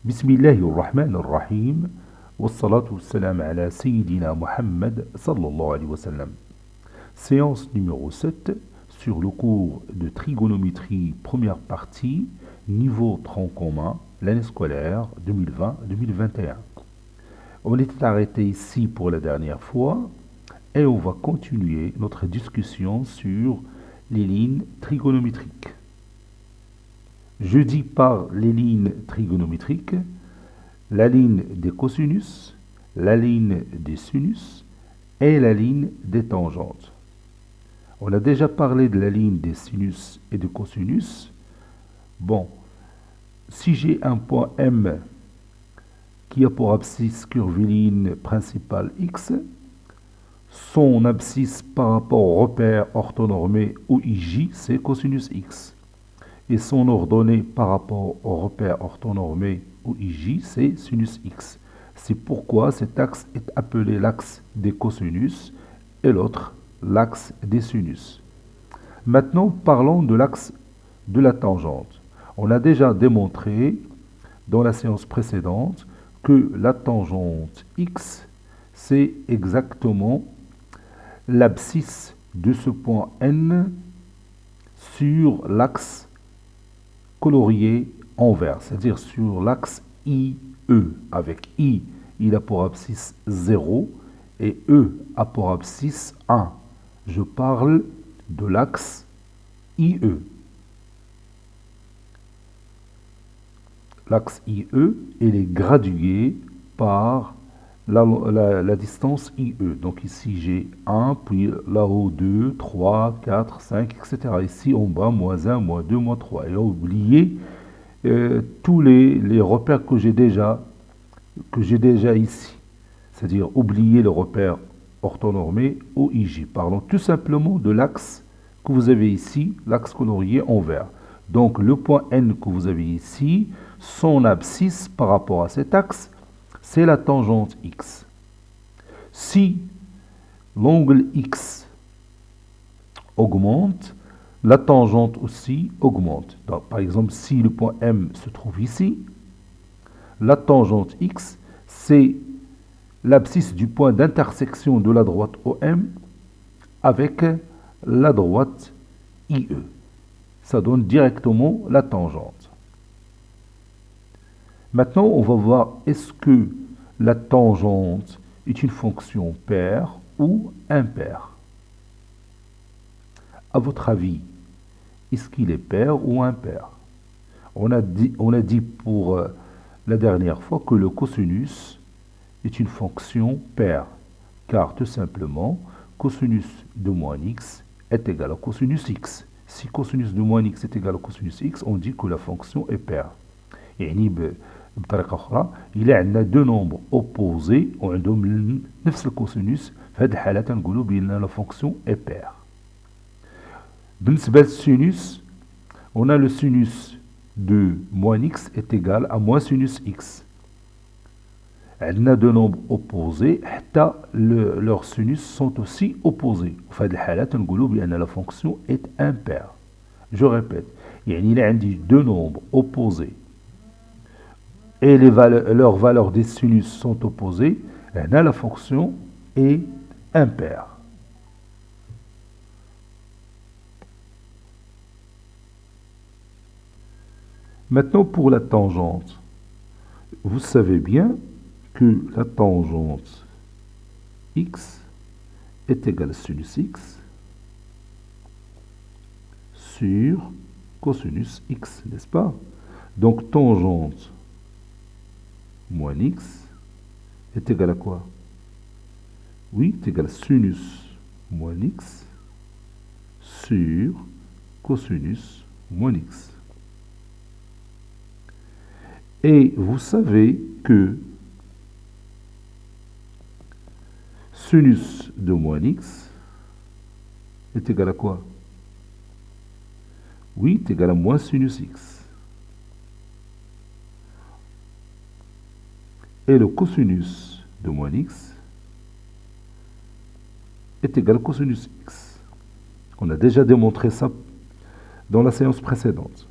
بسم الله الرحمن الرحيم والصلاة والسلام على سيدنا Muhammad sallallahu alayhi wa sallam. Séance numéro 7 sur le cours de trigonométrie première partie, niveau tronc commun, l'année scolaire 2020-2021. On était arrêté ici pour la dernière fois et on va continuer notre discussion sur les lignes trigonométriques. Je dis par les lignes trigonométriques la ligne des cosinus, la ligne des sinus et la ligne des tangentes. On a déjà parlé de la ligne des sinus et des cosinus. Bon, si j'ai un point M qui a pour abscisse curviligne principale X, son abscisse par rapport au repère orthonormé OIJ, c'est cosinus X. Et son ordonnée par rapport au repère orthonormé OIJ, c'est sinus X. C'est pourquoi cet axe est appelé l'axe des cosinus et l'autre l'axe des sinus. Maintenant, parlons de l'axe de la tangente. On a déjà démontré dans la séance précédente que la tangente X, c'est exactement l'abscisse de ce point N sur l'axe colorié envers, c'est-à-dire sur l'axe IE. Avec I, il a pour abscisse 0 et E a pour abscisse 1. Je parle de l'axe IE. L'axe IE, il est gradué par la distance IE. Donc ici j'ai 1, puis là-haut 2, 3, 4, 5, etc. Ici en bas, moins 1, moins 2, moins 3. Et oubliez tous les repères que j'ai déjà ici. C'est-à-dire oubliez le repère orthonormé OIJ. Parlons tout simplement de l'axe que vous avez ici, l'axe colorié envers. Donc le point N que vous avez ici, son abscisse par rapport à cet axe, c'est la tangente X. Si l'angle X augmente, la tangente aussi augmente. Donc, par exemple, si le point M se trouve ici, la tangente X, c'est l'abscisse du point d'intersection de la droite OM avec la droite IE. Ça donne directement la tangente. Maintenant, on va voir est-ce que la tangente est une fonction paire ou impaire. À votre avis, est-ce qu'il est paire ou impair? On a dit pour la dernière fois que le cosinus est une fonction paire, car tout simplement, cosinus de moins x est égal à cosinus x. Si cosinus de moins x est égal à cosinus x, on dit que la fonction est paire. يعني بطريقة أخرى إلا عندنا دو نومبر أوبوزي وعندهم نفس الكوسينوس في هذه الحالة تنقولوا بأن لا فونكسيون إي بير. بالنسبة للسينوس on a le sinus de moins x est égal à moins sinus x. عندنا deux nombres opposés حتى leurs sinus sont aussi opposés. في هذه الحالة تنقولوا بأن la fonction est impaire. Je répète, يعني إلا عندي deux nombres opposés et leurs valeurs des sinus sont opposées, la fonction est impaire. Maintenant, pour la tangente, vous savez bien que la tangente x est égale à sinus x sur cosinus x, n'est-ce pas? Donc, tangente moins x est égal à quoi? Oui, est égal à sinus moins x sur cosinus moins x. Et vous savez que sinus de moins x est égal à quoi? Oui, est égal à moins sinus x. Et le cosinus de moins x est égal à cosinus x. On a déjà démontré ça dans la séance précédente.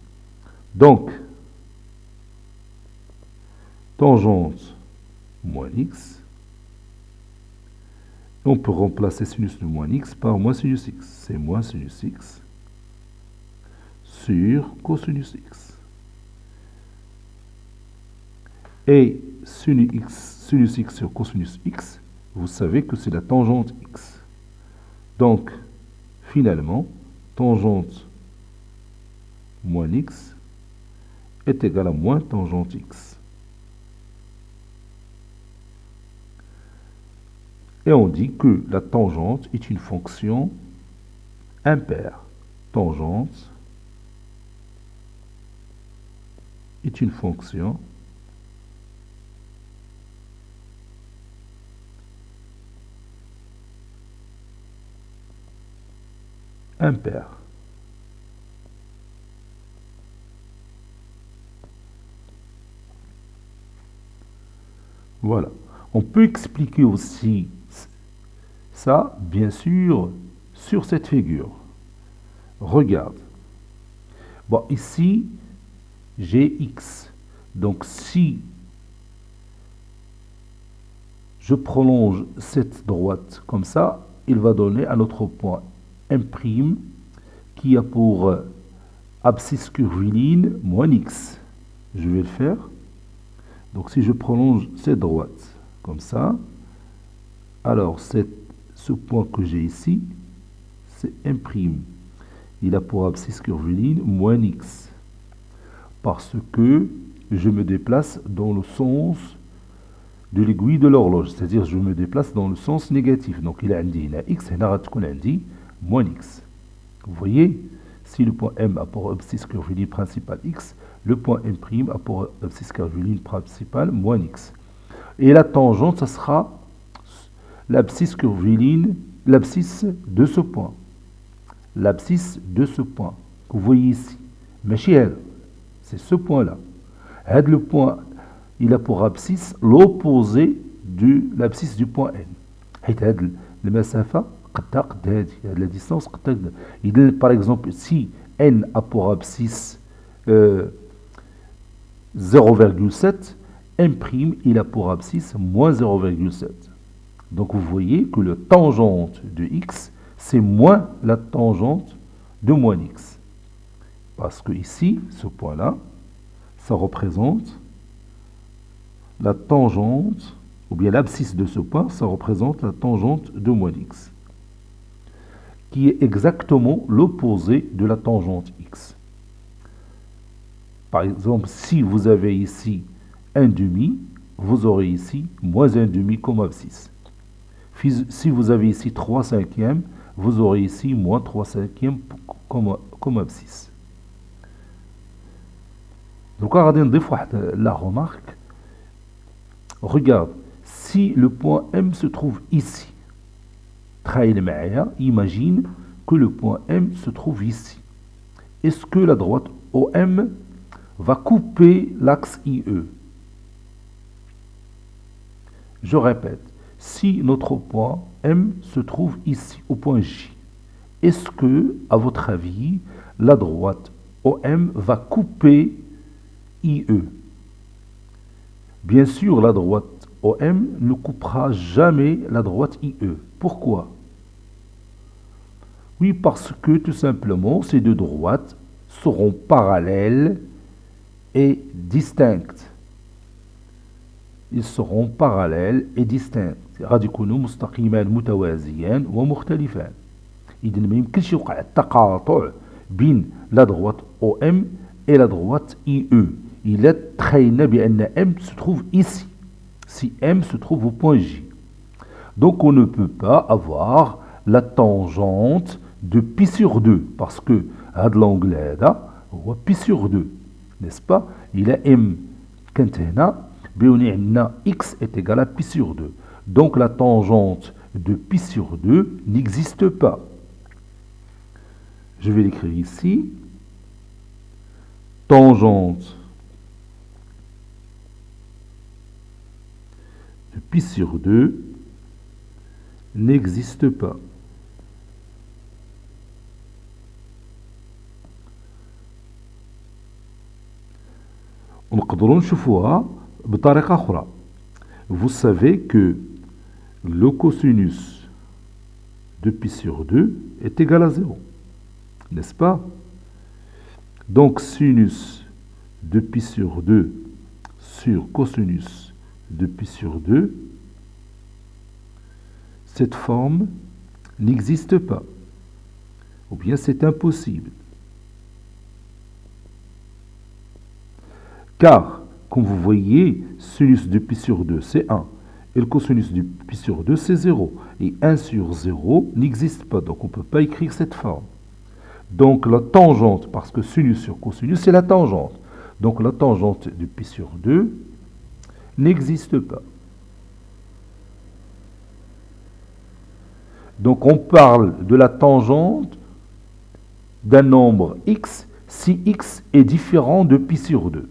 Donc, tangente moins x. On peut remplacer sinus de moins x par moins sinus x. C'est moins sinus x sur cosinus x. Et sinus x sur cosinus x, vous savez que c'est la tangente x. Donc, finalement, tangente moins x est égal à moins tangente x. Et on dit que la tangente est une fonction impaire. Tangente est une fonction impaire. Voilà. On peut expliquer aussi ça, bien sûr, sur cette figure. Regarde. Bon, ici, j'ai x. Donc, si je prolonge cette droite comme ça, il va donner un autre point M' qui a pour abscisse curviline moins x. Je vais le faire. Donc, si je prolonge cette droite comme ça, alors ce point que j'ai ici, c'est M'. Il a pour abscisse curviline moins x. Parce que je me déplace dans le sens de l'aiguille de l'horloge. C'est-à-dire je me déplace dans le sens négatif. Donc il a dit x, et il dit moins x. Vous voyez, si le point M a pour abscisse curviline principale x, le point M' a pour abscisse curviline principale moins x. Et la tangente, ça sera l'abscisse curviline, l'abscisse de ce point. L'abscisse de ce point que vous voyez ici. C'est ce point-là. Le point, il a pour abscisse l'opposé de l'abscisse du point N. La distance, par exemple, si N a pour abscisse 0,7, M', il a pour abscisse moins 0,7. Donc vous voyez que le tangente de x, c'est moins la tangente de moins x. Parce que ici, ce point-là, ça représente la tangente, ou bien l'abscisse de ce point, ça représente la tangente de moins x, qui est exactement l'opposé de la tangente x. Par exemple, si vous avez ici 1/2, vous aurez ici moins 1/2 comme abscisse. Si vous avez ici 3/5, vous aurez ici moins 3/5 comme abscisse. Donc, regardez la remarque. Regarde, si le point M se trouve ici, imagine que le point M se trouve ici. Est-ce que la droite OM va couper l'axe IE? Je répète, si notre point M se trouve ici, au point J, est-ce que, à votre avis, la droite OM va couper IE? Bien sûr, la droite OM ne coupera jamais la droite IE. Pourquoi? Oui, parce que tout simplement, ces deux droites seront parallèles et distinctes. Ils seront parallèles et distincts. غادي يكونوا مستقيمان متوازيان ومختلفان. إذا ما يمكنش يوقع التقاطع بين la droite OM et la droite IE. Il est تخيلنا بأن M se trouve ici. Si M se trouve au point J. Donc on ne peut pas avoir la tangente de pi sur 2 parce que هذا l'angle هذا هو pi sur 2, n'est-ce pas? Il a M كانت هنا بيوني عندنا x est égal à pi sur 2. Donc la tangente de pi sur 2 n'existe pas. Je vais l'écrire ici. Tangente de pi sur 2 n'existe pas. ونقدروا نشوفوها بطريقة أخرى, vous savez que le cosinus de pi sur 2 est égal à 0, n'est-ce pas? Donc sinus de pi sur 2 sur cosinus de pi sur 2, cette forme n'existe pas, ou bien c'est impossible. Car, comme vous voyez, sinus de pi sur 2 c'est 1, et le cosinus de pi sur 2 c'est 0, et 1 sur 0 n'existe pas, donc on ne peut pas écrire cette forme. Donc la tangente, parce que sinus sur cosinus c'est la tangente, donc la tangente de pi sur 2 n'existe pas. Donc on parle de la tangente d'un nombre x si x est différent de pi sur 2.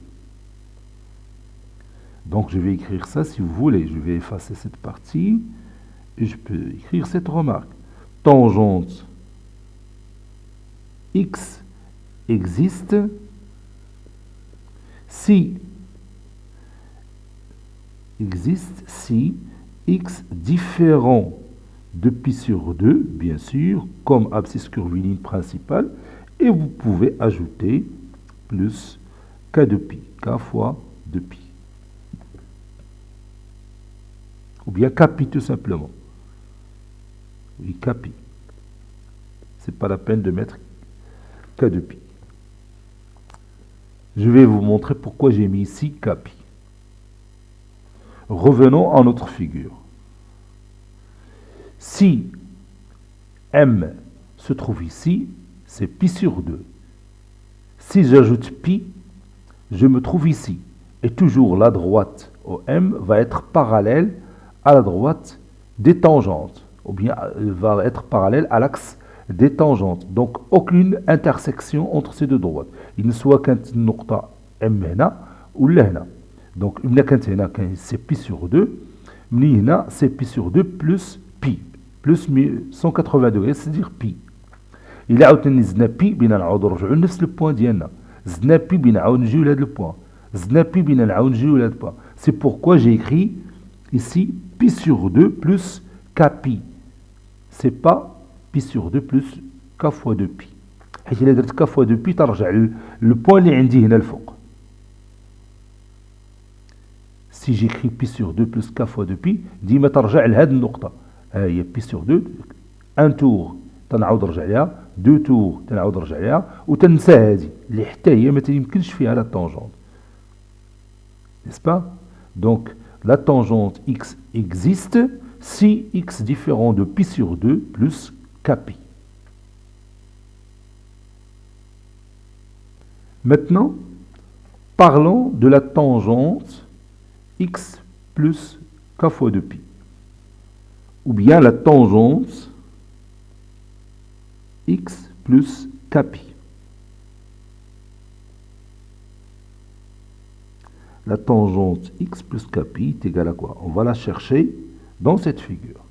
Donc je vais écrire ça si vous voulez. Je vais effacer cette partie et je peux écrire cette remarque. Tangente x existe si x différent de pi sur 2, bien sûr, comme abscisse curviligne principale, et vous pouvez ajouter plus k de pi, k fois 2 pi. Ou bien k pi tout simplement. Oui, k pi. C'est pas la peine de mettre k de pi. Je vais vous montrer pourquoi j'ai mis ici k pi. Revenons à notre figure. Si m se trouve ici, c'est pi sur 2. Si j'ajoute pi, je me trouve ici. Et toujours la droite au m va être parallèle à la droite des tangentes. Ou bien elle va être parallèle à l'axe des tangentes. Donc aucune intersection entre ces deux droites. Il ne soit qu'un نقطة m هنا ou là. Donc c'est pi sur 2. C'est pi sur 2 plus pi. Plus 180 degrés, c'est-à-dire pi. Il a obtenu زدنا pi بينا نعاود نرجعوا لنفس البوان ديالنا. زدنا pi بينا نعاود نجيو لهذا البوان. زدنا pi بينا نعاود نجيو لهذا البوان. C'est pourquoi j'ai écrit ici pi sur 2 plus k pi. C'est pas pi sur 2 plus k fois 2 pi. حيت إلا درت k fois 2 pi ترجع البوان اللي عندي هنا الفوق. Si j'écris pi sur 2 plus k fois 2 pi, ديما ترجع لهذه النقطة. هي pi sur 2 un tour تنعاود نرجع لها 2 tours تنعاود نرجع لها وتنسى هذه اللي حتى هي ما يمكنش فيها لا tangente. N'est-ce pas? Donc la tangente x existe si x différent de pi sur 2 plus k pi. Maintenant, parlons de la tangente x plus k fois 2 pi. Ou bien la tangente x plus k pi. La tangente x plus k pi est égale à quoi? On va la chercher dans cette figure.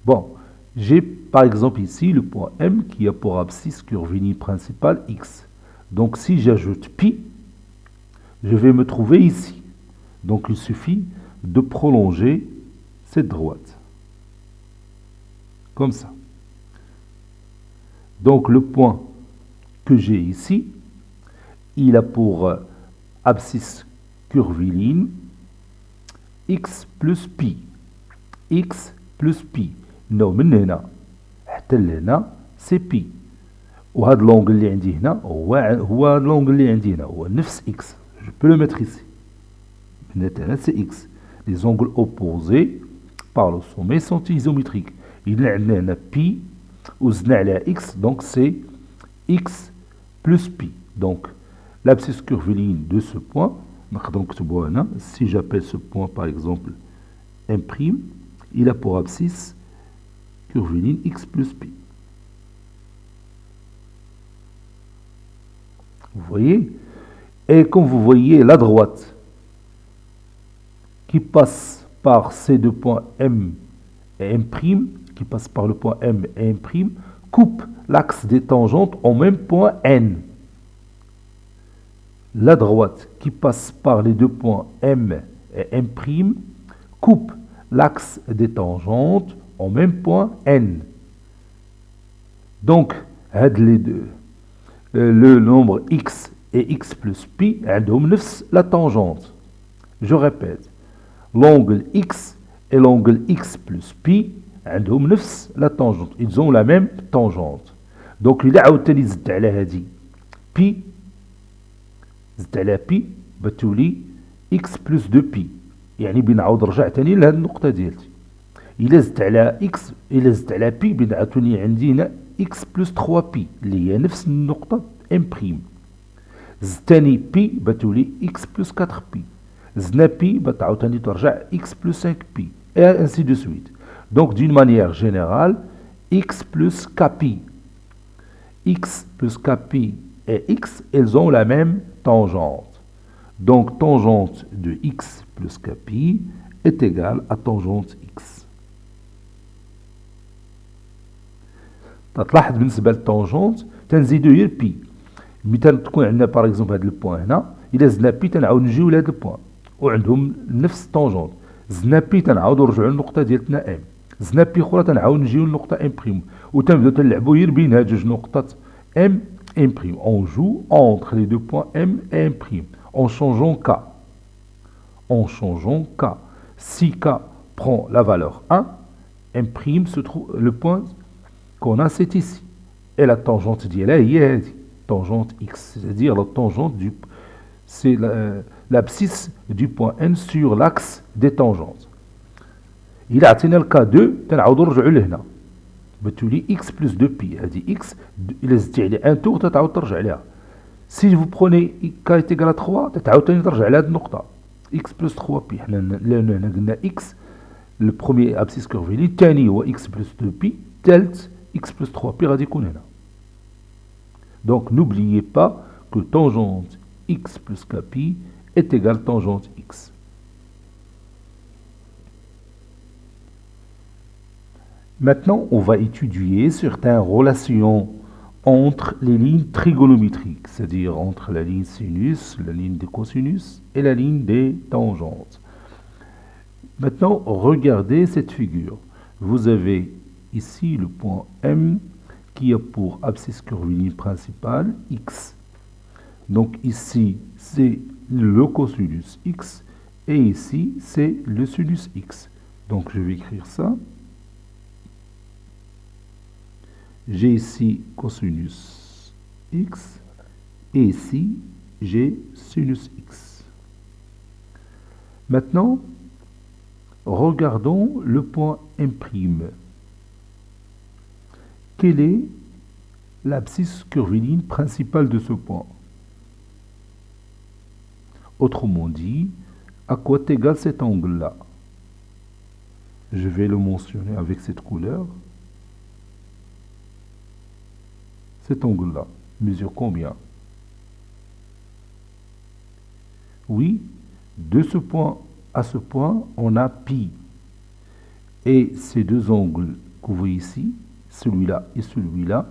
Bon, j'ai par exemple ici le point M qui a pour abscisse curviligne principale x. Donc si j'ajoute pi, je vais me trouver ici. Donc il suffit de prolonger cette droite. Comme ça. Donc le point que j'ai ici, il a pour abscisse curviligne x plus pi. x plus pi. Non, من هنا حتى لهنا سي بي. وهذا l'angle اللي عندي هنا هو l'angle اللي عندي هنا هو نفس x. Je peux le mettre ici. من هنا c'est x. Les angles opposés par le sommet sont isométriques. Il y a un pi ou x, donc c'est x plus pi. Donc l'abscisse curviligne de ce point, si j'appelle ce point par exemple M', il a pour abscisse curviligne x plus pi. Vous voyez? Et comme vous voyez, la droite qui passe par ces deux points M et M', qui passe par le point M et M', coupe l'axe des tangentes au même point N. la droite qui passe par les deux points M et M' coupe l'axe des tangentes au même point N. Donc, les deux, le nombre x et x plus pi, la tangente. Je répète, l'angle x et l'angle x plus pi, la tangente. Ils ont la même tangente. Donc, il a عاوتاني زدت على هذه pi, زدت على pi بتولي x plus 2 pi. يعني بنعاود رجع تاني لهذه النقطة ديالتي. إلا زدت على x إلا زدت على pi بنعاودوني عندي هنا x plus 3 pi اللي هي نفس النقطة m'. زدتاني pi بتولي x plus 4 pi. زدنا pi بتعاوداني ترجع x plus 5 pi. Et ainsi de suite. Donc d'une manière générale, x plus kpi. X plus kpi et x, elles ont la même tangente. Donc tangente de x plus kpi est égale à tangente x. تلاحظ بالنسبة للتونجونت تنزيدو هي البي. مثال تكون عندنا باغ اكزومبل هذا البوان هنا، إلا زدنا بي تنعاود نجيو لهذا البوان وعندهم نفس التونجونت. زدنا بي تنعاودو نرجعو للنقطة ديالتنا ام، زدنا بي اخرى تنعاود نجيو للنقطة ام بريم، وتنبداو تنلعبو غير بين هاد جوج نقطات ام ام بريم. اون جو اونتر لي دو بوان ام et ام بريم en changeant k. En changeant k. Si k prend la valeur 1, m prime se trouve le point qu'on a, c'est ici. Et la tangente d'ILA est tangente x, c'est-à-dire la tangente du, c'est l'abscisse du point N sur l'axe des tangentes. Il a atteint le cas 2, تنعاودو نرجعو لهنا بتولي x plus 2pi. هذه x إلا زدتي عليه un tour تتعاود ترجع لها. Si vous prenez k est égal à 3 تتعاود تاني ترجع لهاد النقطة x plus 3pi. حنا هنا قلنا x le premier abscisse curviligne، الثاني هو x plus 2pi، الثالث x plus 3pi غادي يكون هنا. Donc n'oubliez pas que tangente x plus kpi est égale tangente x. Maintenant, on va étudier certaines relations entre les lignes trigonométriques, c'est-à-dire entre la ligne sinus, la ligne des cosinus et la ligne des tangentes. Maintenant, regardez cette figure. Vous avez ici le point M qui a pour abscisse curviligne principale x. Donc ici, c'est le cosinus x et ici, c'est le sinus x. Donc je vais écrire ça. J'ai ici cosinus x et ici, j'ai sinus x. Maintenant, regardons le point M'. Quelle est l'abscisse curviligne principale de ce point? Autrement dit, à quoi est égal cet angle-là? Je vais le mentionner avec cette couleur. Cet angle-là mesure combien? Oui, de ce point à ce point, on a pi. Et ces deux angles que vous voyez ici, celui-là et celui-là,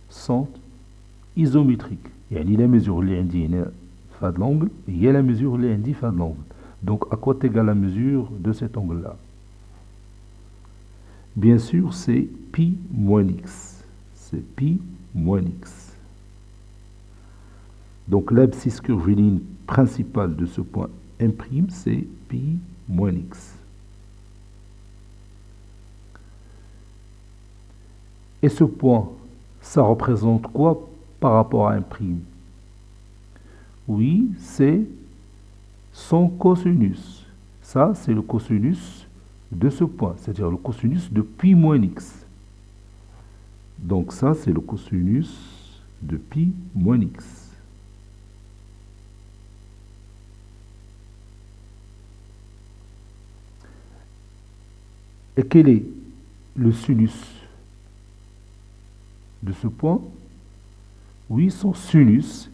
sont isométriques. يعني la mesure اللي عندي هنا فهاد l'angle هي la mesure اللي عندي فهاد l'angle. Donc à quoi est égale la mesure de cet angle-là? Bien sûr, c'est pi moins x. C'est pi moins x. Donc l'abscisse curviligne principale de ce point M', c'est pi moins x. Et ce point, ça représente quoi par rapport à un prime? Oui, c'est son cosinus. Ça, c'est le cosinus de ce point, c'est-à-dire le cosinus de pi moins x. Donc ça, c'est le cosinus de pi moins x. Et quel est le sinus de ce point? Oui, son sinus,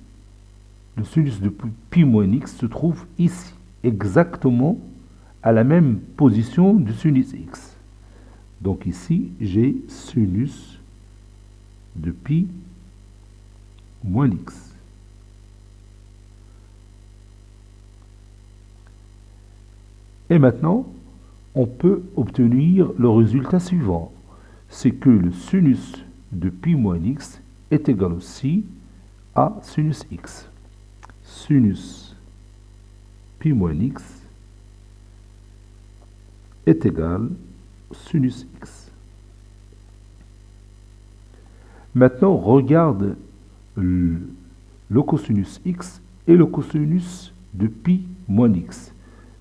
le sinus de pi moins x se trouve ici, exactement à la même position du sinus x. Donc ici, j'ai sinus de pi moins x. Et maintenant, on peut obtenir le résultat suivant. C'est que le sinus de pi moins x est égal aussi à sinus x. Sinus pi moins x est égal à sinus x. Maintenant, regarde le cosinus x et le cosinus de pi moins x.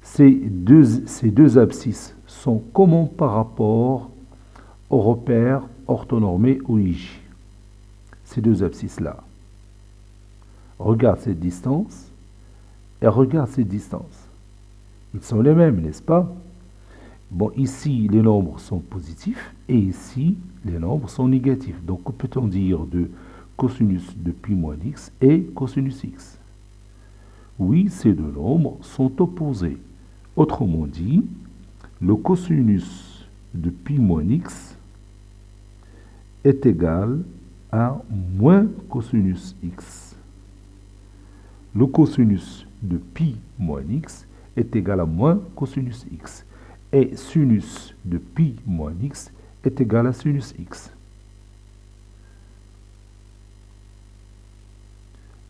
Ces deux abscisses sont comment par rapport au repère orthonormé OIJ. Ces deux abscisses-là. Regarde cette distance et regarde cette distance. Ils sont les mêmes, n'est-ce pas? Bon, ici, les nombres sont positifs et ici, les nombres sont négatifs. Donc, que peut-on dire de cosinus de pi moins x et cosinus x? Oui, ces deux nombres sont opposés. Autrement dit, le cosinus de pi moins x est égal à moins cosinus x. Le cosinus de pi moins x est égal à moins cosinus x. Et sinus de pi moins x est égal à sinus x.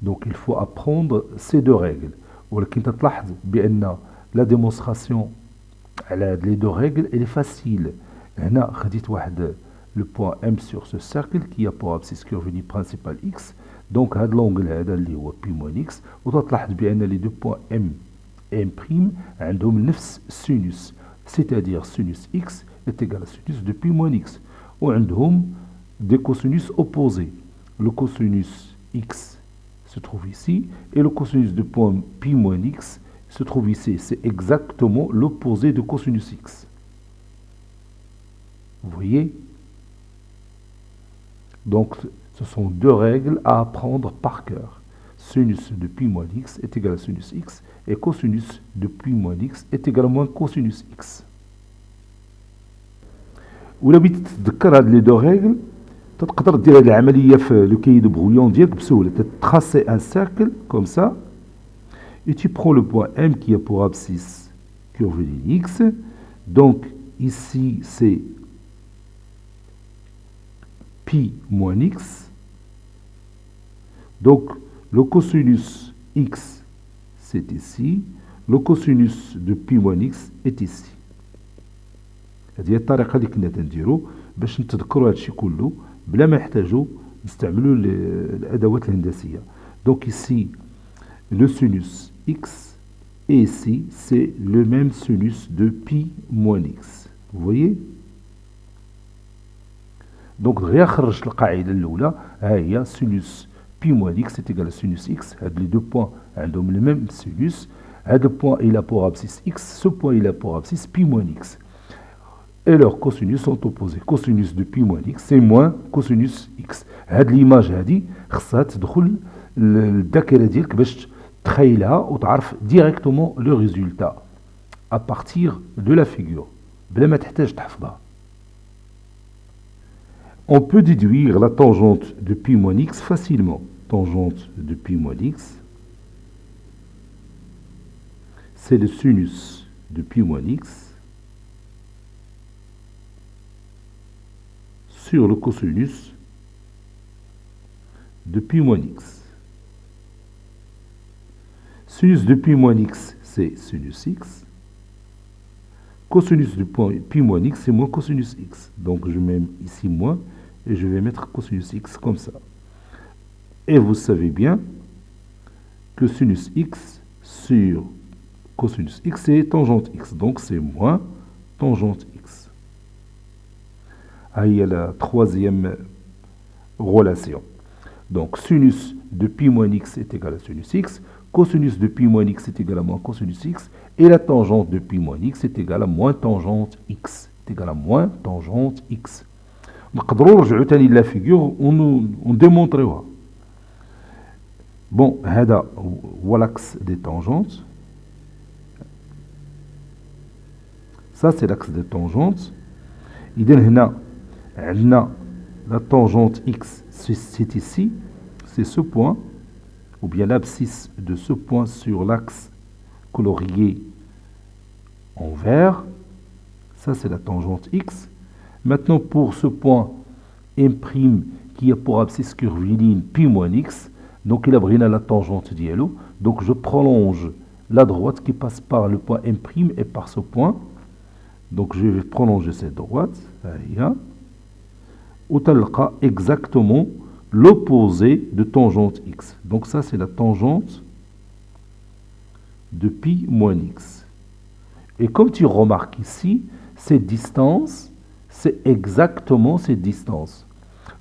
Donc il faut apprendre ces deux règles. ولكن تلاحظ بأن la démonstration les deux règles elle est facile. هنا خديت واحد le point M sur ce cercle qui a pour abscisse curviligne principale X. Donc هذا l'angle هذا اللي هو P moins X. وتلاحظ بأن les deux points M et M' عندهم نفس sinus. C'est-à-dire sinus X est égal à sinus de P moins X. وعندهم des cosinus opposés. Le cosinus X se trouve ici et le cosinus de point P moins X se trouve ici. C'est exactement l'opposé de cosinus X. Vous voyez? Donc, ce sont deux règles à apprendre par cœur. Sinus de pi moins x est égal à sinus x et cosinus de pi moins x est égal à moins cosinus x. ولا بغيتي تتذكر هاد لي دو ريغل تقدر دير هاد العمليه في لو كاي دو برويون ديالك بسهوله. تتراسي ان سيركل كوم سا et tu prends le point M qui a pour abscisse curviligne x. Donc ici c'est pi moins x. Donc le cosinus x c'est ici, le cosinus de pi moins x est ici. هذه هي الطريقه اللي كنا تنديرو باش نتذكروا هادشي كله بلا ما نحتاجوا نستعملوا الادوات الهندسيه. Donc ici le sinus x et ici c'est le même sinus de pi moins x. Vous voyez? Donc غير خرجت القاعده الاولى ها هي sinus pi moins x est égal à sinus x. هاد les deux points عندهم le même sinus. هذا point il a pour abscisse x, ce point il a pour abscisse pi moins x. Et leurs cosinus sont opposés. Cosinus de pi moins x c'est moins cosinus x. هاد l'image هادي خصها تدخل للذاكره ديالك باش تخيلها وتعرف directement le résultat à partir de la figure بلا ما تحتاج تحفظها. On peut déduire la tangente de pi moins x facilement. Tangente de pi moins x, c'est le sinus de pi moins x sur le cosinus de pi moins x. Sinus de pi moins x, c'est sinus x. Cosinus de pi moins x, c'est moins cosinus x. Donc je mets ici moins et je vais mettre cosinus x comme ça. Et vous savez bien que sinus x sur cosinus x, c'est tangente x. Donc c'est moins tangente x. Ah, il y a la troisième relation. Donc sinus de pi moins x est égal à sinus x. Cosinus de pi moins x est égal à moins cosinus x. Et la tangente de pi moins x est égal à moins tangente x. C'est égal à moins tangente x. نقدروا نرجعوا ثاني لا فيغور ونديمونطريوها. بون هذا هو l'axe des tangentes. Ça c'est l'axe des tangentes. إذا هنا عندنا la tangente x c'est ici, c'est ce point, ou bien l'abscisse de ce point sur l'axe colorié en vert. Ça, c'est la tangente x. Maintenant, pour ce point M' qui a pour abscisse curviligne pi moins x, donc il a pris la tangente dialo. Donc je prolonge la droite qui passe par le point M' et par ce point. Donc je vais prolonger cette droite. Où tu as exactement l'opposé de tangente x. Donc ça, c'est la tangente de pi moins x. Et comme tu remarques ici, cette distance, c'est exactement cette distance.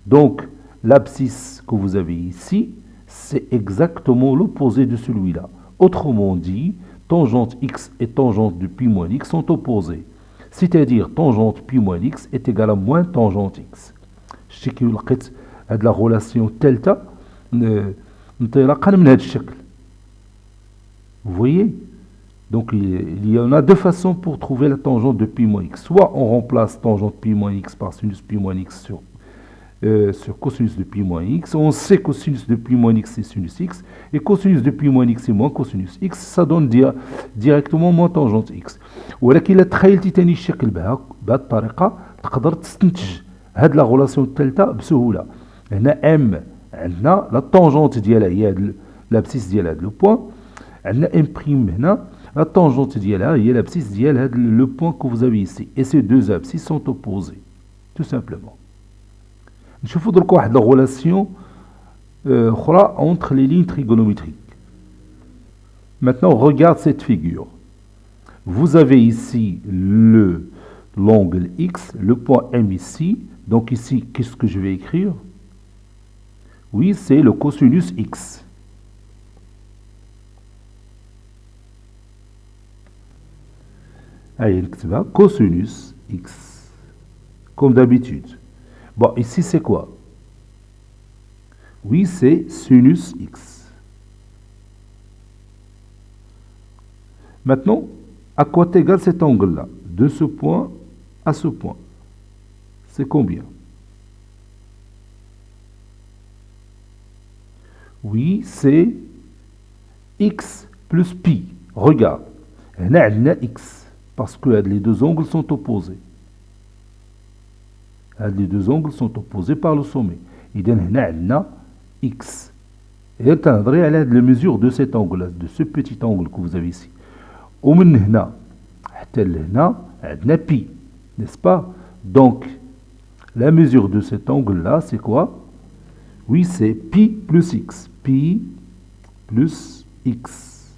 Donc, l'abscisse que vous avez ici, c'est exactement l'opposé de celui-là. Autrement dit, tangente x et tangente de pi moins x sont opposées. C'est-à-dire, tangente pi moins x est égale à moins tangente x. Je sais que la relation delta, vous voyez? Donc il y en a deux façons pour trouver la tangente de pi moins x. Soit on remplace tangente pi moins x par sinus pi moins x sur cosinus de pi moins x. On sait que cosinus de pi moins x c'est sinus x. Et cosinus de pi moins x c'est moins cosinus x. Ça donne directement moins tangente x. ولكن إلا تخيلتي تاني الشكل بهذه الطريقة تقدر تستنتج هاد لا غولاسيون الثالثة بسهولة. هنا ام عندنا لا طونجونت ديالها هي هاد لابسيس ديال هاد لو بوين. عندنا ام بريم هنا la tangente ديالها هي l'abscisse ديال le point que vous avez ici. Et ces deux abscisses sont opposées. Tout simplement. نشوفوا درك واحد la relation أخرى entre les lignes trigonométriques. Maintenant, regarde cette figure. Vous avez ici l'angle X, le point M ici. Donc ici, qu'est-ce que je vais écrire? Oui, c'est le cosinus X. Allez, cosinus x, comme d'habitude. Bon, ici c'est quoi? Oui, c'est sinus x. Maintenant, à quoi est égal cet angle-là? De ce point à ce point. C'est combien? Oui, c'est x plus pi. Regarde, on a x. Parce que les deux angles sont opposés. Les deux angles sont opposés par le sommet. Et donc, on a x. Et on a la mesure de cet angle, de ce petit angle que vous avez ici. Et de là, on a pi. N'est-ce pas? Donc, la mesure de cet angle-là, c'est quoi? Oui, c'est pi plus x. Pi plus x.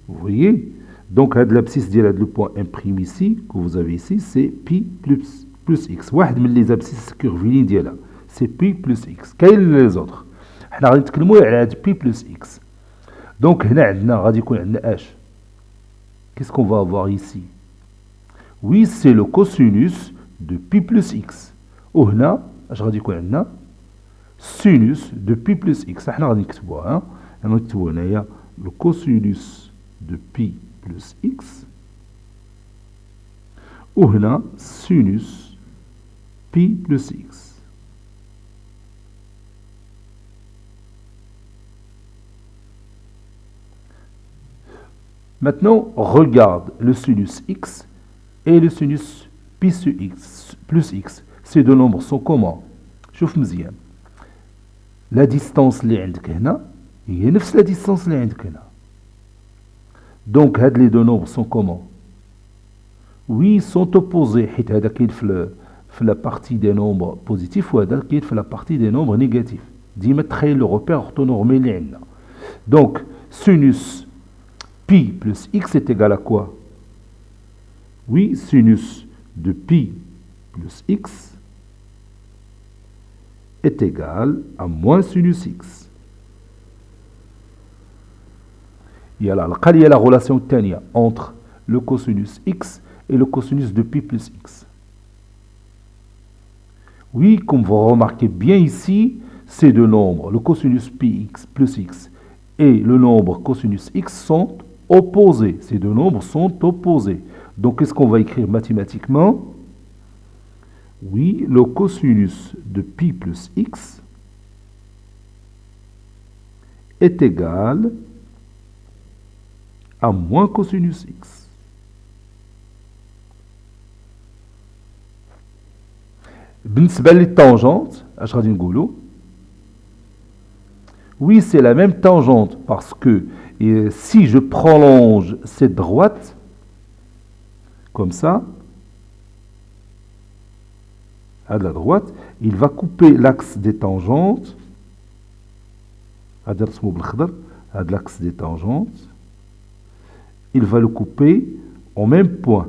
Vous voyez? Donc, l'abscisse de le point M' ici, que vous avez ici, c'est pi plus x. واحد من les abscisses curvilines ديالها, c'est pi plus x. كاين les autres. حنا غادي نتكلموا على هاد pi plus x. Donc, هنا عندنا غادي يكون عندنا اش. Qu'est-ce qu'on va avoir ici? Oui, c'est le cosinus de pi plus x. وهنا اش غادي يكون عندنا؟ sinus de pi plus x. حنا غادي نكتبوها. نكتبوا هنايا le cosinus de pi plus x, ou هنا sinus pi plus x. Maintenant, regarde le sinus x et le sinus pi x plus x. Ces deux nombres sont comment? شوف مزيان. La distance اللي عندك هنا هي نفس la distance اللي عندك هنا. Donc, les deux nombres sont comment? Oui, ils sont opposés. La partie des nombres positifs ou la partie des nombres négatifs. Dimettre le repère orthonormé. Donc, sinus pi plus x est égal à quoi? Oui, sinus de pi plus x est égal à moins sinus x. Il y a la relation tania entre le cosinus x et le cosinus de pi plus x. Oui, comme vous remarquez bien ici, ces deux nombres, le cosinus pi x plus x et le nombre cosinus x sont opposés. Ces deux nombres sont opposés. Donc, qu'est-ce qu'on va écrire mathématiquement? Oui, le cosinus de pi plus x est égal à moins cosinus x. بالنسبة للتangente, اش غادي نقولوا? Oui, c'est la même tangente parce que si je prolonge cette droite, comme ça, à la droite, il va couper l'axe des tangentes. À l'axe des tangentes, il va le couper au même point,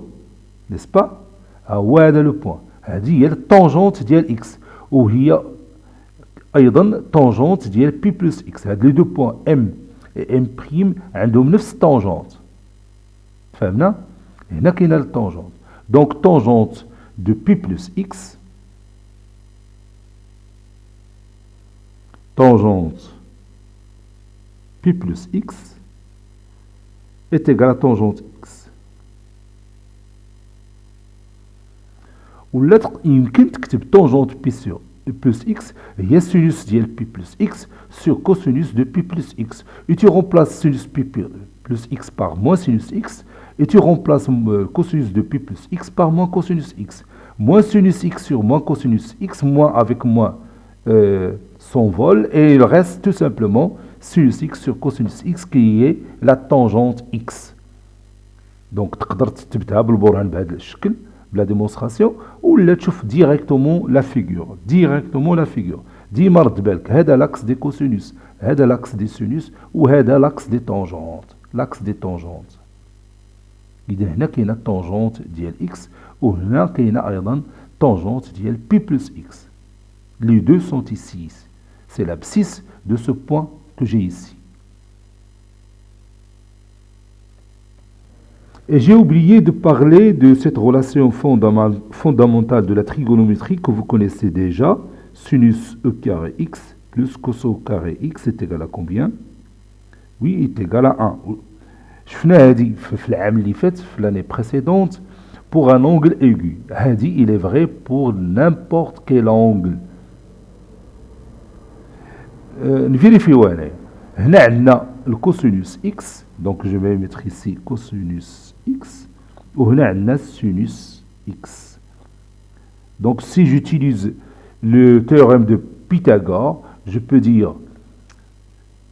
n'est-ce pas? هذا le point. هذه هي التانجونت ديال x وهي ايضا tangente ديال p plus x. هاد لي دو بوين m et m' عندهم نفس التانجونت. فهمنا؟ هنا كاينه التانجونت. دونك tangente de p plus x, tangente p plus x est égal à tangente x. ولا يمكن تكتب tangente p sur plus x هي sinus ديال p plus x sur cosinus de p plus x. Et tu remplaces sinus p plus x par moins sinus x et tu remplaces cosinus de p plus x par moins cosinus x. Moins sinus x sur moins cosinus x, moins avec moins s'envole et il reste tout simplement sinus x sur cosinus x qui est la tangente x. Donc تقدر تثبتها بالبرهان بهذا الشكل بلا ديمونستراسيون ولا تشوف ديريكتومون لا فيغور. ديريكتومون لا فيغور ديما رد بالك هذا لاكس دي كوسينوس هذا لاكس دي سينوس وهذا لاكس دي طونجونت. لاكس دي طونجونت. اذا هنا كاينه طونجونت ديال اكس وهنا كاينه ايضا طونجونت ديال بي بلس اكس. Les deux sont ici. C'est l'abscisse de ce point que j'ai ici. Et j'ai oublié de parler de cette relation fondamentale de la trigonométrie que vous connaissez déjà. Sinus e carré x plus cos e carré x est égal à combien? Oui, est égal à 1. شفنا هذه في العام اللي فات في l'année précédente pour un angle aigu. هذه il est vrai pour n'importe quel angle. نفيريفيو هنا عندنا الكوسينوس x, donc je vais mettre ici cosinus x وهنا عندنا sinus x. Donc si j'utilise le théorème de Pythagore, je peux dire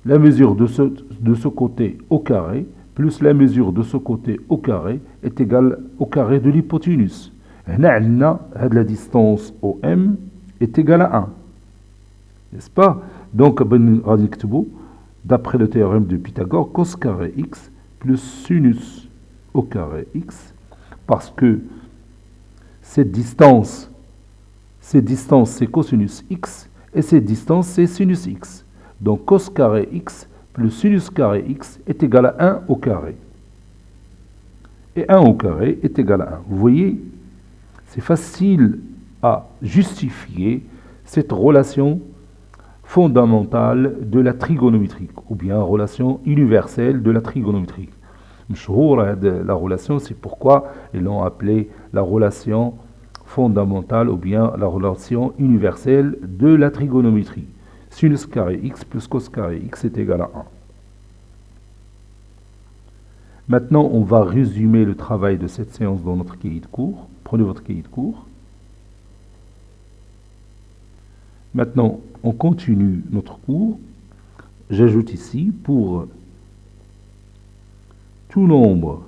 la mesure de ce côté au carré plus la mesure de ce côté au carré est égale au carré de l'hypoténuse. هنا عندنا هاد la distance OM est égale à 1, n'est-ce pas? Donc غادي نكتبو d'après le théorème de Pythagore cos carré x plus sinus au carré x parce que cette distance c'est cosinus x et cette distance c'est sinus x. Donc cos carré x plus sinus carré x est égal à 1 au carré. Et 1 au carré est égal à 1. Vous voyez, c'est facile à justifier cette relation fondamentale de la trigonométrie, ou bien relation universelle de la trigonométrie. La relation, c'est pourquoi ils l'ont appelée la relation fondamentale ou bien la relation universelle de la trigonométrie. Sinus carré x plus cos carré x est égal à 1. Maintenant, on va résumer le travail de cette séance dans notre cahier de cours. Prenez votre cahier de cours. Maintenant, on continue notre cours. J'ajoute ici pour tout nombre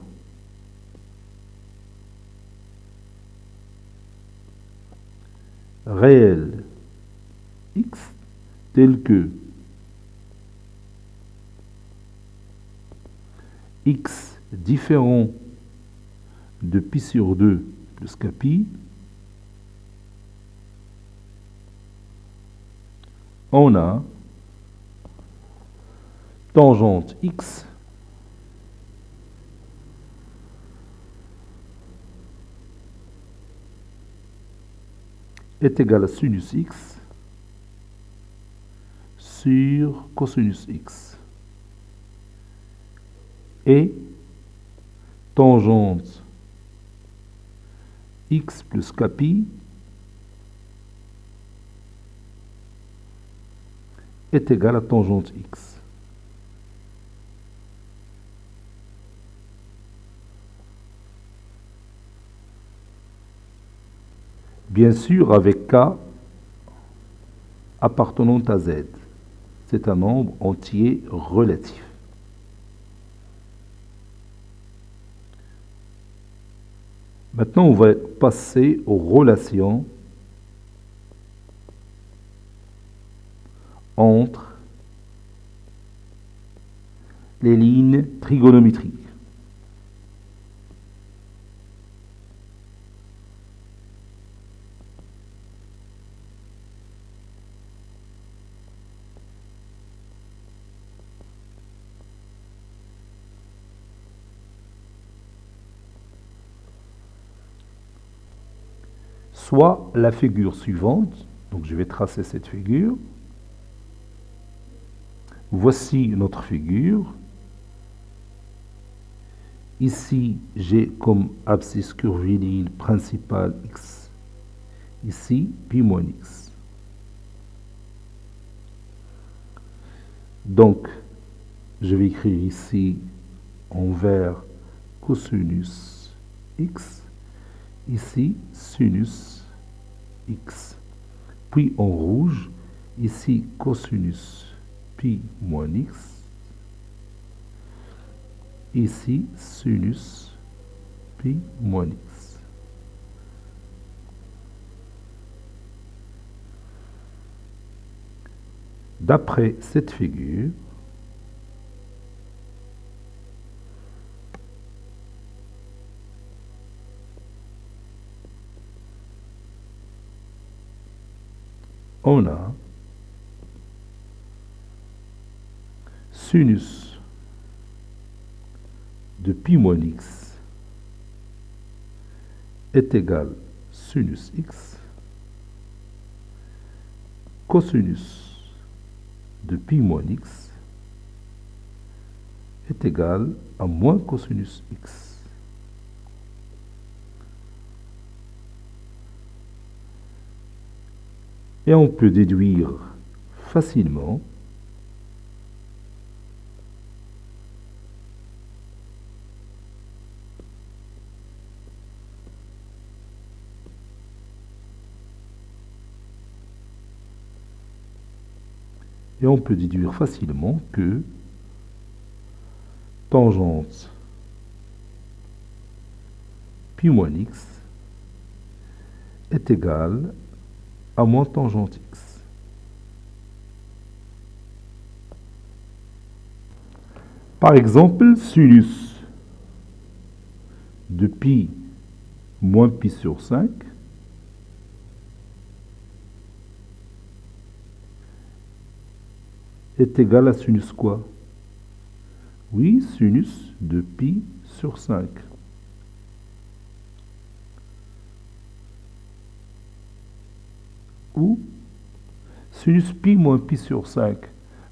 réel x tel que x différent de pi sur 2 plus kpi, on a tangente x est égal à sinus x sur cosinus x. Et tangente x plus kpi est égal à tangente x. Bien sûr, avec K appartenant à Z. C'est un nombre entier relatif. Maintenant, on va passer aux relations entre les lignes trigonométriques. Soit la figure suivante, donc je vais tracer cette figure. Voici notre figure. Ici, j'ai comme abscisse curviligne principale x. Ici, pi moins x. Donc, je vais écrire ici en vert cosinus x. Ici, sinus x. Puis en rouge, ici cosinus pi moins x. Ici, sinus pi moins x. D'après cette figure, on a sinus de pi moins x est égal sinus x, cosinus de pi moins x est égal à moins cosinus x. Et on peut déduire facilement que tangente pi moins x est égale à moins tangente x. Par exemple, sinus de pi moins pi sur 5 est égal à sinus quoi? Oui, sinus de pi sur 5. Ou sinus pi moins pi sur 5.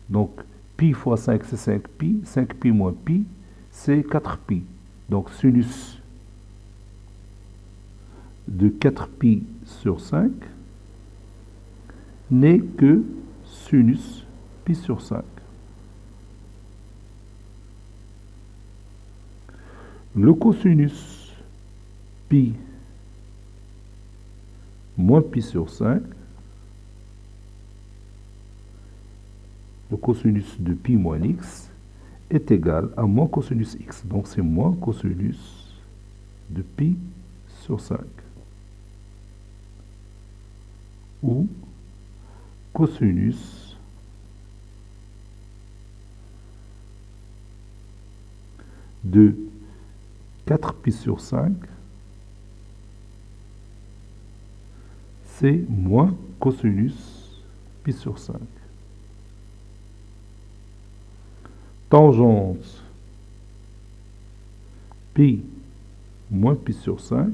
Donc, pi fois 5, c'est 5 pi. 5 pi moins pi, c'est 4 pi. Donc, sinus de 4 pi sur 5 n'est que sinus pi sur 5. Le cosinus pi moins pi sur 5, le cosinus de pi moins x, est égal à moins cosinus x. Donc c'est moins cosinus de pi sur 5. Ou cosinus de 4 pi sur 5, c'est moins cosinus pi sur 5. Tangente pi moins pi sur 5,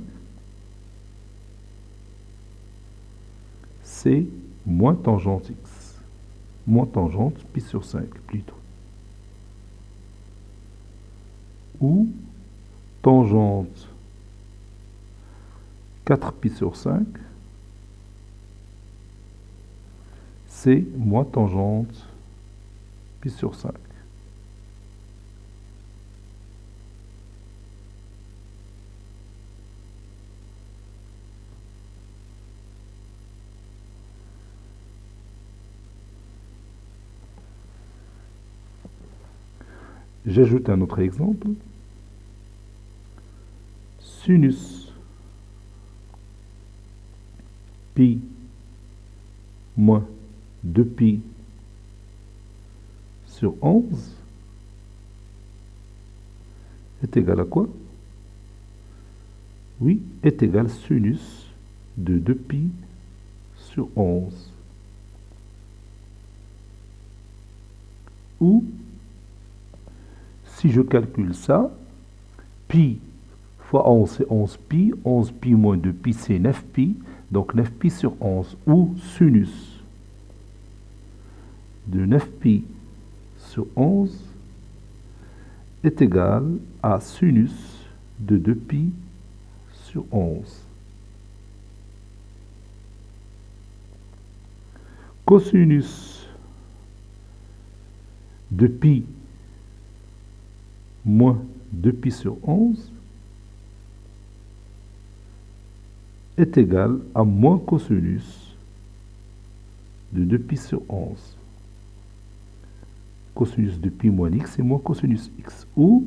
c'est moins tangente x. Moins tangente pi sur 5 plutôt. Ou tangente 4 pi sur 5, c'est moins tangente pi sur 5. J'ajoute un autre exemple. Sinus pi moins 2pi sur 11 est égal à quoi? Oui, est égal sinus de 2pi sur 11. Ou, si je calcule ça, pi fois 11 c'est 11pi, 11pi moins 2pi c'est 9pi, donc 9pi sur 11, ou sinus de 9pi sur 11 est égal à sinus de 2pi sur 11. Cosinus de pi moins 2pi sur 11 est égal à moins cosinus de 2pi sur 11. Cosinus de pi moins x est moins cosinus x. Ou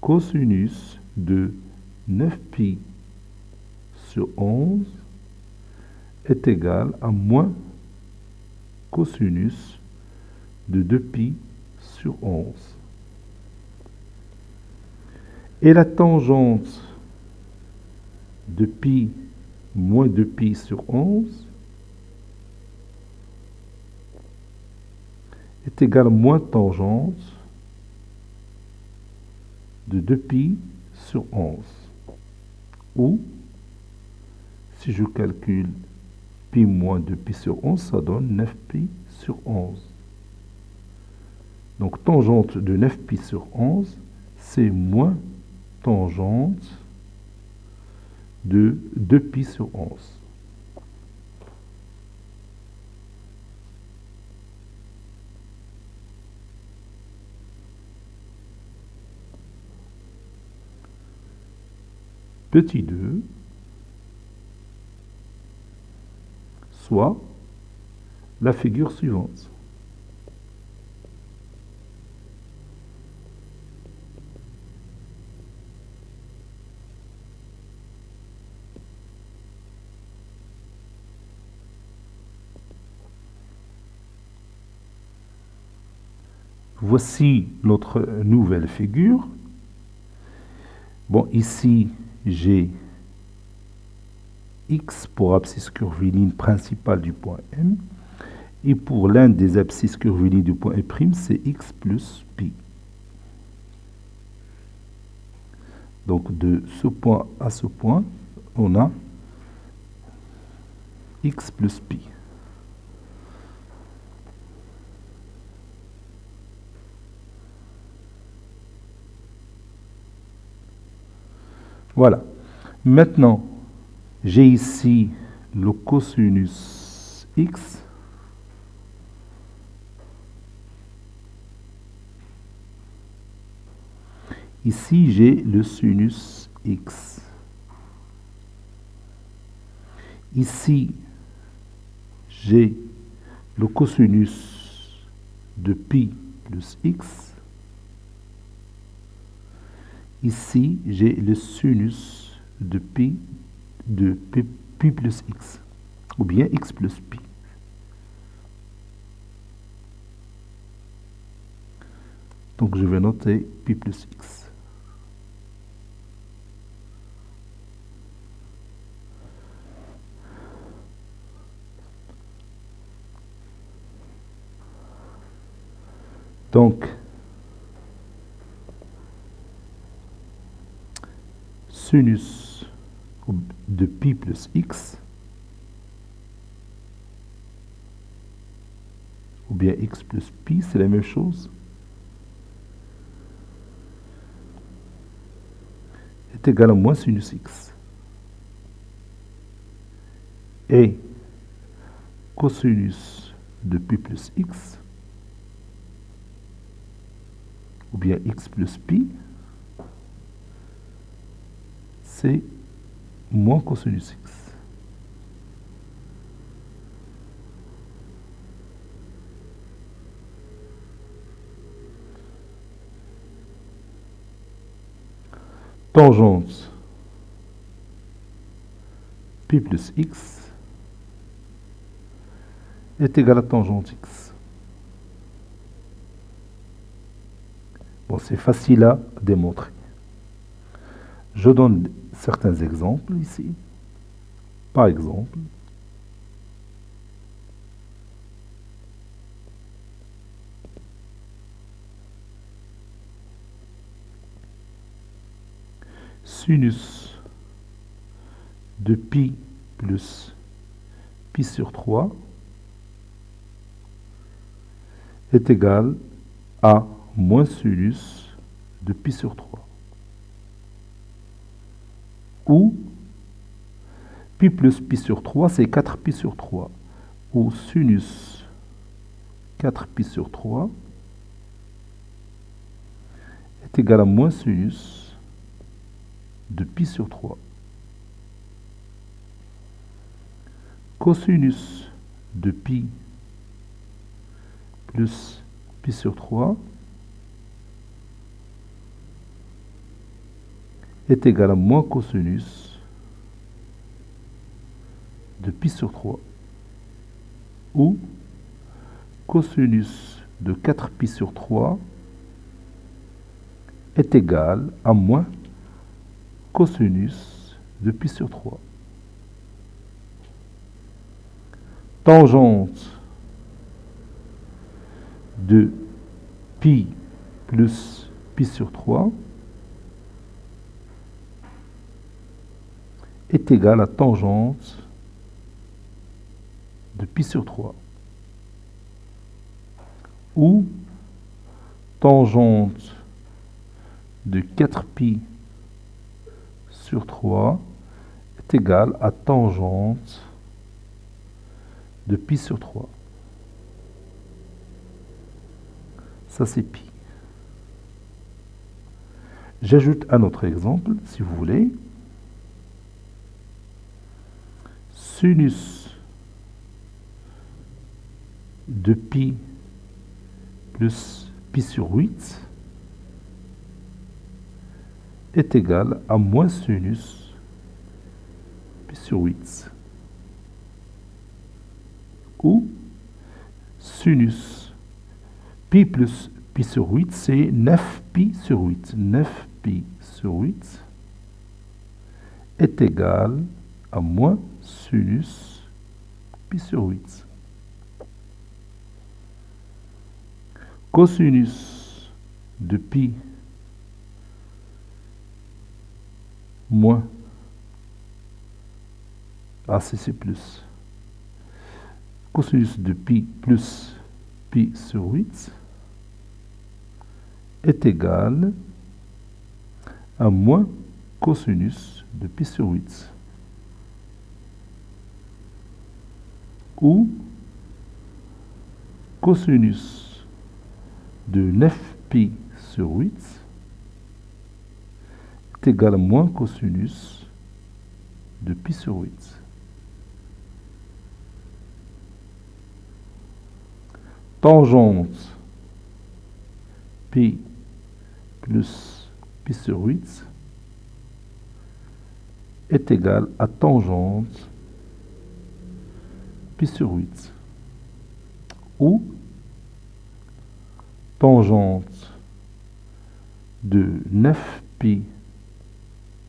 cosinus de 9pi sur 11 est égal à moins cosinus de 2pi sur 11. Et la tangente de pi moins 2pi sur 11 est égale à moins tangente de 2pi sur 11. Ou, si je calcule pi moins 2pi sur 11, ça donne 9pi sur 11. Donc tangente de 9pi sur 11, c'est moins tangente de 2pi sur 11. Petit 2, soit la figure suivante. Voici notre nouvelle figure. Bon, ici, j'ai x pour abscisse curviligne principale du point M. Et pour l'un des abscisses curvilignes du point E', c'est x plus pi. Donc de ce point à ce point, on a x plus pi. Voilà. Maintenant, j'ai ici le cosinus x. Ici, j'ai le sinus x. Ici, j'ai le cosinus de pi plus x. Ici, j'ai le sinus de pi plus x, ou bien x plus pi. Donc, je vais noter pi plus x. Donc, sinus de pi plus x, ou bien x plus pi, c'est la même chose, est égal à moins sinus x. Et cosinus de pi plus x, ou bien x plus pi, c'est moins cosinus x. tangente pi plus x est égal à tangente x. Bon, c'est facile à démontrer. Je donne certains exemples ici. Par exemple, sinus de pi plus pi sur 3 est égal à moins sinus de pi sur 3. Ou pi plus pi sur 3, c'est 4 pi sur 3. Ou sinus 4 pi sur 3 est égal à moins sinus de pi sur 3. Cosinus de pi plus pi sur 3 est égal à moins cosinus de pi sur 3. Ou cosinus de 4 pi sur 3 est égal à moins cosinus de pi sur 3. Tangente de pi plus pi sur 3 est égal à tangente de pi sur 3. Ou tangente de 4pi sur 3 est égal à tangente de pi sur 3. Ça, c'est pi. J'ajoute un autre exemple, si vous voulez. Sinus de pi plus pi sur 8 est égal à moins sinus pi sur 8. Ou sinus pi plus pi sur 8, c'est 9 pi sur 8. 9 pi sur 8 est égal à moins sinus pi sur 8. Cosinus de pi moins, c'est plus. Cosinus de pi plus pi sur 8 est égal à moins cosinus de pi sur 8. Ou cosinus de 9pi sur 8 est égal à moins cosinus de pi sur 8. Tangente pi plus pi sur 8 est égal à tangente pi sur 8. Ou tangente de 9pi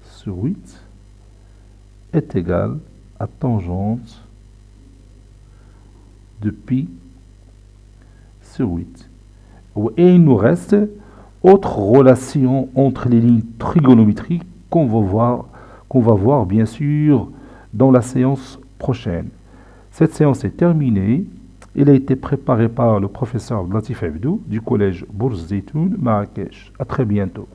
sur 8 est égal à tangente de pi sur 8. Et il nous reste autre relation entre les lignes trigonométriques qu'on va voir bien sûr dans la séance prochaine. Cette séance est terminée. Elle a été préparée par le professeur Latif Abdou du collège Bourz Zeytoun, Marrakech. À très bientôt.